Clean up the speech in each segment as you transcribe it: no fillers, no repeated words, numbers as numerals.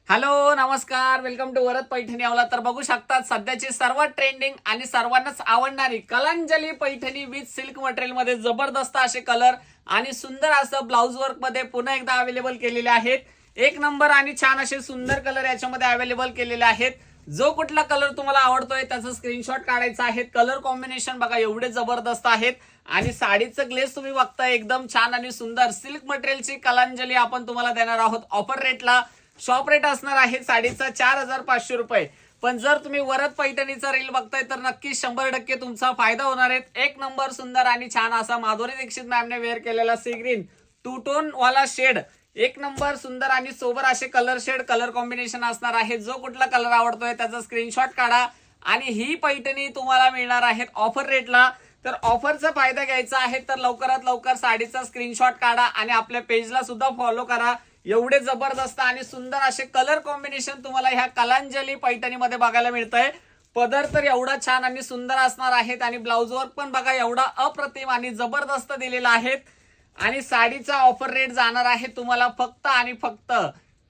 Hello नमस्कार, welcome to Varad Paithani आवला. तर बघू शकतात सध्याची सर्वात ट्रेंडिंग आणि सर्वांनाच आवडणारी Kalanjali Paithani with silk material मध्ये जबरदस्त असे कलर आणि सुंदर असं ब्लाउज वर्क मध्ये पुन्हा एकदा अवेलेबल केलेले आहेत. एक नंबर आणि छान असे सुंदर कलर याच्यामध्ये अवेलेबल केलेले आहेत. जो कुठला कलर तुम्हाला आवडतोय त्याचा स्क्रीनशॉट काढायचा आहे. कलर कॉम्बिनेशन बघा एवढे जबरदस्त आहेत आणि साडीचं ग्लेस तुम्ही बघताय एकदम छान आणि सुंदर सिल्क मटेरियलची कलांजली आपण तुम्हाला देणार आहोत ऑफर रेटला. शॉप रेट असणार आहे साडीचा 4500 रुपये. पण जर तुम्ही वरद पैठणीचा रील बघताय तर नक्की 100% तुमचा फायदा होणार आहे. एक नंबर सुंदर आणि छान असा माधुरी दीक्षित मॅमने वेअर केलेला सी ग्रीन टू टोन वाला शेड, एक नंबर सुंदर आणि सोबर असे कलर शेड कलर कॉम्बिनेशन असणार आहे. जो कुठला कलर आवडतोय त्याचा स्क्रीनशॉट काढा आणि ही पैठणी तुम्हाला मिळणार आहे ऑफर रेटला. तर ऑफरचा फायदा घ्यायचा आहे तर लवकरात लवकर साडीचा स्क्रीनशॉट काढा आणि आपल्या पेजला सुद्धा फॉलो करा. एवढे जबरदस्त आणि सुंदर असे कलर कॉम्बिनेशन तुम्हाला ह्या कलांजली पैठणीमध्ये बघायला मिळतंय. पदर तर एवढा छान आणि सुंदर असणार आहेत आणि ब्लाउज वर्क पण बघा एवढा अप्रतिम आणि जबरदस्त दिलेला आहे. आणि साडीचा ऑफर रेट जाणार आहे तुम्हाला फक्त आणि फक्त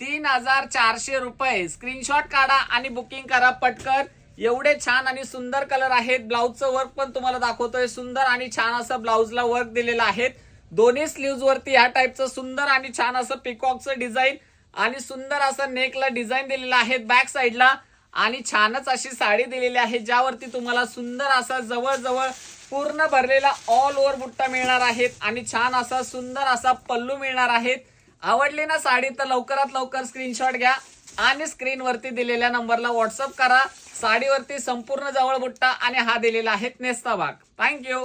3400 रुपये. स्क्रीनशॉट काढा आणि बुकिंग करा पटकन. एवढे छान आणि सुंदर कलर आहेत. ब्लाउजचं वर्क पण तुम्हाला दाखवतोय. सुंदर आणि छान असं ब्लाउजला वर्क दिलेलं आहे. दोन्ही स्लीव्ज वरती ह्या टाइपचं सुंदर आणि छान असं पिकॉकचं डिझाईन आणि सुंदर असं नेकला डिझाईन दिलेलं आहे बॅक साईडला. आणि छानच अशी साडी दिलेली आहे ज्यावरती तुम्हाला सुंदर असा जवळजवळ पूर्ण भरलेला ऑल ओव्हर बुट्टा मिळणार आहेत आणि छान असा सुंदर असा पल्लू मिळणार आहेत. आवडली ना साडी तर लवकरात लवकर स्क्रीनशॉट घ्या आणि स्क्रीनवरती दिलेल्या नंबरला व्हॉट्सअप करा. साडीवरती संपूर्ण जवळ बुट्टा आणि हा दिलेला आहे नेस्ता भाग. थँक्यू.